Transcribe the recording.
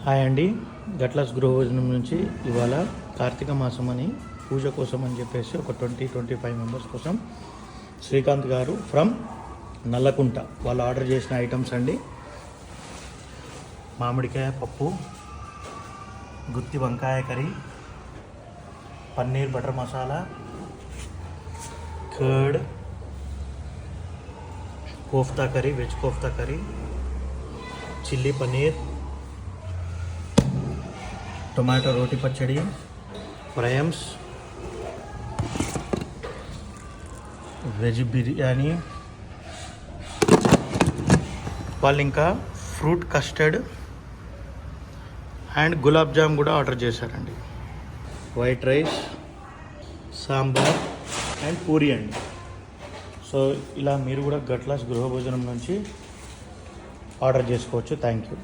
Hi అండి, గట్లాస్ గృహభోజనం నుంచి ఇవాళ కార్తీక మాసం అని పూజ కోసం అని చెప్పేసి ఒక 25 మెంబర్స్ కోసం శ్రీకాంత్ గారు ఫ్రమ్ నల్లకుంట వాళ్ళు ఆర్డర్ చేసిన ఐటమ్స్ అండి. మామిడికాయ పప్పు, గుత్తి వంకాయ curry, paneer butter masala, curd, kofta curry, veg kofta curry, chilli paneer, tomato రోటి పచ్చడి, ఫ్రయమ్స్, వెజ్ బిర్యానీ, వాళ్ళు ఇంకా fruit custard and gulab jam కూడా ఆర్డర్ చేశారండి. White rice, sambar and puri అండి. సో ఇలా మీరు కూడా గట్లాస్ గృహభోజనం నుంచి ఆర్డర్ చేసుకోవచ్చు. Thank you.